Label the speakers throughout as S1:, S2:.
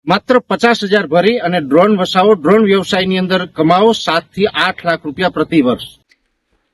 S1: માત્ર 50,000 ભરી અને ડ્રોન વસાવો, ડ્રોન વ્યવસાયની અંદર કમાવો 7 થી 8 લાખ રૂપિયા પ્રતિ વર્ષ।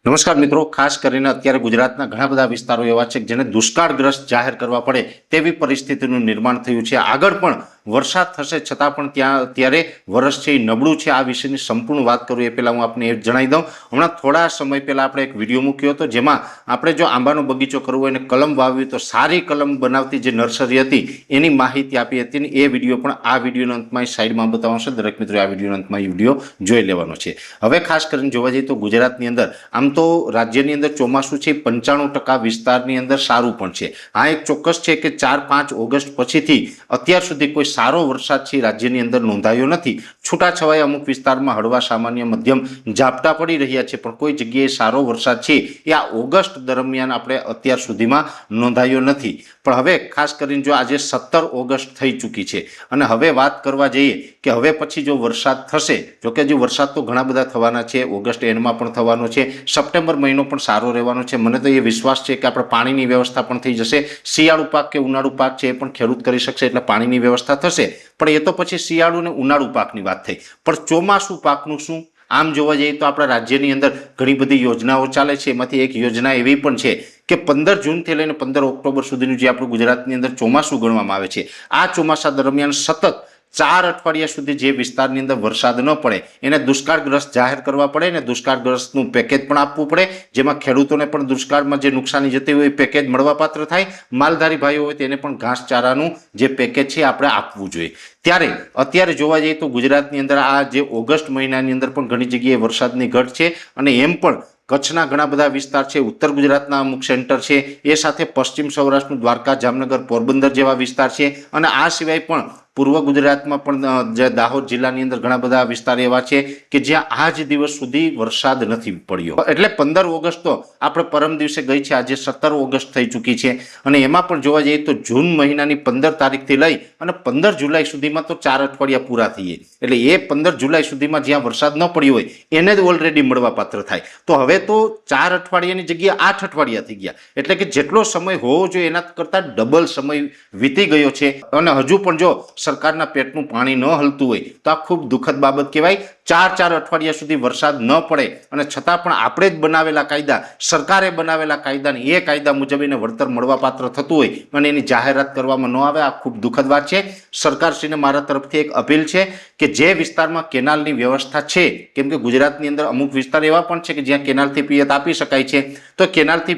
S1: નમસ્કાર મિત્રો, ખાસ કરીને અત્યારે ગુજરાતના ઘણા બધા વિસ્તારો એવા છે જેને દુષ્કાળગ્રસ્ત જાહેર કરવા પડે તેવી પરિસ્થિતિનું નિર્માણ થયું છે। આગળ પણ વરસાદ થશે છતાં પણ અત્યારે વર્ષ છે એ નબળું છે। આ વિશેની સંપૂર્ણ વાત કરું એ પહેલા હું આપને એ જણાવી દઉં, હમણાં થોડા સમય પહેલા આપણે એક વિડીયો મૂક્યો હતો જેમાં આપણે જો આંબાનો બગીચો કરવો હોય અને કલમ વાવવી તો સારી કલમ બનાવતી જે નર્સરી હતી એની માહિતી આપી હતી ને એ વિડીયો પણ આ વિડીયોના અંતમાં સાઈડમાં બતાવવાનો છે। દરેક મિત્રો આ વિડીયોના અંતમાં એ વિડીયો જોઈ લેવાનો છે। હવે ખાસ કરીને જોવા જઈએ તો ગુજરાતની અંદર આમ તો રાજ્યની અંદર ચોમાસું છે 95% વિસ્તારની અંદર સારું પણ છે। આ એક ચોક્કસ છે કે 4-5 ઓગસ્ટ પછીથી અત્યાર સુધી કોઈ સારો વરસાદ છે રાજ્યની અંદર નોંધાયો નથી। છૂટાછવાયા અમુક વિસ્તારમાં હળવા સામાન્ય મધ્યમ ઝાપટા પડી રહ્યા છે, પણ કોઈ જગ્યાએ સારો વરસાદ છે એ આ ઓગસ્ટ દરમિયાન આપણે અત્યાર સુધીમાં નોંધાયો નથી। પણ હવે ખાસ કરીને જો આજે 17 ઓગસ્ટ થઈ ચૂકી છે અને હવે વાત કરવા જઈએ કે હવે પછી જો વરસાદ થશે, જોકે જો વરસાદ તો ઘણા બધા થવાના છે, ઓગસ્ટ એન્ડમાં પણ થવાનો છે, સપ્ટેમ્બર મહિનો પણ સારો રહેવાનો છે। મને તો એ વિશ્વાસ છે કે આપણે પાણીની વ્યવસ્થા પણ થઈ જશે। શિયાળુ પાક કે ઉનાળુ પાક છે એ પણ ખેડૂત કરી શકશે એટલે પાણીની વ્યવસ્થા થશે। પણ એ તો પછી શિયાળુ અને ઉનાળુ પાકની વાત થઈ, પણ ચોમાસું પાકનું શું? આમ જોવા જઈએ તો આપણા રાજ્યની અંદર ઘણી બધી યોજનાઓ ચાલે છે, એમાંથી એક યોજના એવી પણ છે કે 15 જૂનથી લઈને 15 ઓક્ટોબર સુધીનું જે આપણું ગુજરાતની અંદર ચોમાસું ગણવામાં આવે છે, આ ચોમાસા દરમિયાન સતત 4 અઠવાડિયા સુધી જે વિસ્તારની અંદર વરસાદ ન પડે એને દુષ્કાળગ્રસ્ત જાહેર કરવા પડે ને દુષ્કાળગ્રસ્તનું પેકેજ પણ આપવું પડે, જેમાં ખેડૂતોને પણ દુષ્કાળમાં જે નુકસાની જતી હોય એ પેકેજ મળવાપાત્ર થાય। માલધારી ભાઈઓ હોય તેને પણ ઘાસચારાનું જે પેકેજ છે આપણે આપવું જોઈએ। ત્યારે અત્યારે જોવા જઈએ તો ગુજરાતની અંદર આ જે ઓગસ્ટ મહિનાની અંદર પણ ઘણી જગ્યાએ વરસાદની ઘટ છે અને એમ પણ કચ્છના ઘણા બધા વિસ્તાર છે, ઉત્તર ગુજરાતના અમુક સેન્ટર છે, એ સાથે પશ્ચિમ સૌરાષ્ટ્રનું દ્વારકા, જામનગર, પોરબંદર જેવા વિસ્તાર છે અને આ સિવાય પણ પૂર્વ ગુજરાતમાં પણ જે દાહોદ જિલ્લાની અંદર ઘણા બધા વિસ્તાર એવા છે કે જ્યાં આજ દિવસ સુધી વરસાદ નથી પડ્યો। એટલે 15 ઓગસ્ટ તો આપણે પરમ દિવસે ગઈ છે, આજે 17 ઓગસ્ટ થઈ ચૂકી છે અને એમાં પણ જોવા જઈએ તો જૂન મહિનાની 15 તારીખથી લઈ અને 15 જુલાઈ સુધીમાં તો 4 અઠવાડિયા પૂરા થઈએ એટલે એ 15 જુલાઈ સુધીમાં જ્યાં વરસાદ ન પડ્યો હોય એને જ ઓલરેડી મળવાપાત્ર થાય। તો હવે તો 4 અઠવાડિયાની જગ્યાએ 8 અઠવાડિયા થઈ ગયા, એટલે કે જેટલો સમય હોવો જોઈએ એના કરતાં ડબલ સમય વીતી ગયો છે અને હજુ પણ જો સરકારના પેટનું પાણી ન હલતું હોય તો આ ખૂબ દુઃખદ બાબત કહેવાય। 4 અઠવાડિયા સુધી વરસાદ ન પડે અને છતાં પણ આપણે જ બનાવેલા કાયદા, સરકારે બનાવેલા કાયદાને એ કાયદા મુજબ એને વળતર મળવાપાત્ર થતું હોય અને એની જાહેરાત કરવામાં ન આવે, આ ખૂબ દુઃખદ વાત છે। સરકારશ્રીને મારા તરફથી એક અપીલ છે કે જે વિસ્તારમાં કેનાલની વ્યવસ્થા છે, કેમ કે ગુજરાતની અંદર અમુક વિસ્તાર એવા પણ છે કે જ્યાં કેનાલથી પિયત આપી શકાય છે, તો કેનાલથી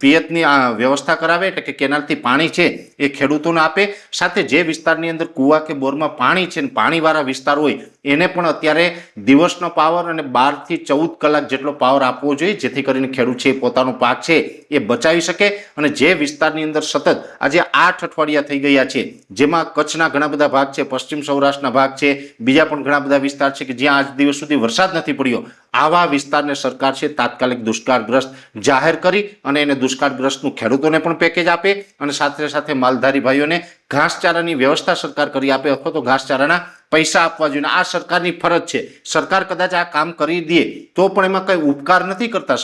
S1: પિયતની વ્યવસ્થા કરાવે, એટલે કે કેનાલથી પાણી છે એ ખેડૂતોને આપે। સાથે જે વિસ્તારની અંદર કુવા કે બોરમાં પાણી છે ને પાણીવાળા વિસ્તાર હોય એને પણ અત્યારે દિવસનો પાવર અને 12 થી 14 કલાક જેટલો પાવર આપવો જોઈએ, જેથી કરીને ખેડૂત છે પોતાનો પાક છે એ બચાવી શકે। અને જે વિસ્તારની અંદર સતત આજે 8 અઠવાડિયા થઈ ગયા છે, જેમાં કચ્છના ઘણા બધા ભાગ છે, પશ્ચિમ સૌરાષ્ટ્રના ભાગ છે, બીજા પણ ઘણા બધા વિસ્તાર છે કે જ્યાં આજ દિવસ સુધી વરસાદ નથી પડ્યો, આવા વિસ્તારને સરકાર છે તાત્કાલિક દુષ્કાળગ્રસ્ત જાહેર કરી અને એને દુષ્કાળગ્રસ્તનું ખેડૂતોને પણ પેકેજ આપે અને સાથે સાથે માલધારી ભાઈઓને ઘાસચારાની વ્યવસ્થા સરકાર કરી આપે અથવા તો ઘાસચારાના પૈસા આપવા જોઈએ। આ સરકારની ફરજ છે। સરકાર કદાચ આ કામ કરી દે તો પણ એમાં કઈ ઉપકાર નથી કરતા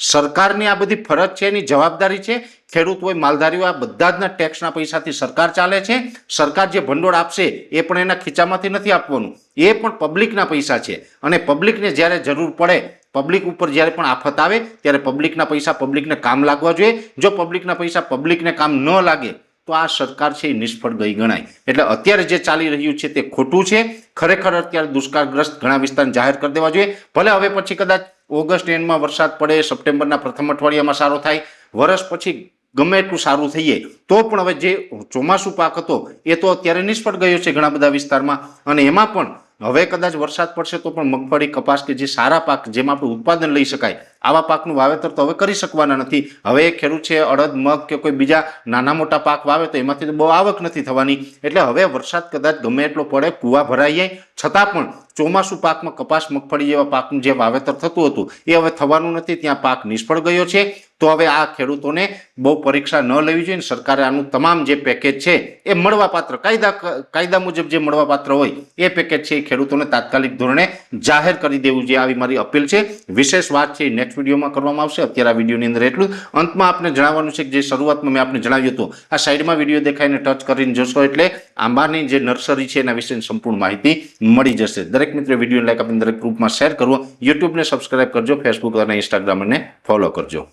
S1: સરકારની આ બધી ફરજ છે, એની જવાબદારી છે। ખેડૂત હોય, માલધારીઓ, આ બધા જ ટેક્સના પૈસાથી સરકાર ચાલે છે। સરકાર જે ભંડોળ આપશે એ પણ એના ખીચામાંથી નથી આપવાનું, એ પણ પબ્લિકના પૈસા છે અને પબ્લિકને જ્યારે જરૂર પડે, પબ્લિક ઉપર જ્યારે પણ આફત આવે ત્યારે પબ્લિકના પૈસા પબ્લિકને કામ લાગવા જોઈએ। જો પબ્લિકના પૈસા પબ્લિકને કામ ન લાગે તો આ સરકાર છે એ નિષ્ફળ ગઈ ગણાય। એટલે અત્યારે જે ચાલી રહ્યું છે તે ખોટું છે। ખરેખર અત્યારે દુષ્કાળગ્રસ્ત ઘણા વિસ્તારને જાહેર કરી દેવા જોઈએ। ભલે હવે પછી કદાચ ઓગસ્ટ એન્ડમાં વરસાદ પડે, સપ્ટેમ્બરના પ્રથમ અઠવાડિયામાં સારો થાય, વર્ષ પછી ગમે એટલું સારું થઈએ તો પણ હવે જે ચોમાસું પાક હતો એ તો અત્યારે નિષ્ફળ ગયો છે ઘણા બધા વિસ્તારમાં અને એમાં પણ હવે કદાચ વરસાદ પડશે તો પણ મગફળી, કપાસ કે જે સારા પાક જેમાં આપણે ઉત્પાદન લઈ શકાય આવા પાકનું વાવેતર તો હવે કરી શકવાના નથી। હવે ખેડૂત છે અડદ, મગ કે કોઈ બીજા નાના મોટા પાક વાવે તો એમાંથી તો બહુ આવક નથી થવાની। એટલે હવે વરસાદ કદાચ ગમે એટલો પડે, કુવા ભરાઈ જાય, છતાં પણ ચોમાસું પાકમાં કપાસ, મગફળી જેવા પાકનું જે વાવેતર થતું હતું એ હવે થવાનું નથી, ત્યાં પાક નિષ્ફળ ગયો છે। તો હવે આ ખેડૂતોને બહુ પરીક્ષા ન લેવી જોઈએ. સરકારે આનું તમામ જે પેકેજ છે એ મળવાપાત્ર કાયદા મુજબ જે મળવાપાત્ર હોય એ પેકેજ છે એ ખેડૂતોને તાત્કાલિક ધોરણે જાહેર કરી દેવું જોઈએ, આવી મારી અપીલ છે. વિશેષ વાત છે એ નેક્સ્ટ વિડીયોમાં કરવામાં આવશે. અત્યારે આ વિડીયોની અંદર એટલું. અંતમાં આપને જણાવવાનું છે કે જે શરૂઆતમાં મેં આપને જણાવ્યું હતું, આ સાઈડમાં વિડીયો દેખાઈને ટચ કરીને જોશો એટલે આંબાની જે નર્સરી છે એના વિશેની સંપૂર્ણ માહિતી મળી જશે. દરેક મિત્રો વિડીયો લાઈક આપીને દરેક ગ્રુપમાં શેર કરવો, યુટ્યુબને સબસ્ક્રાઇબ કરજો, ફેસબુક અને ઇન્સ્ટાગ્રામને ફોલો કરજો.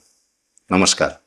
S1: નમસ્કાર.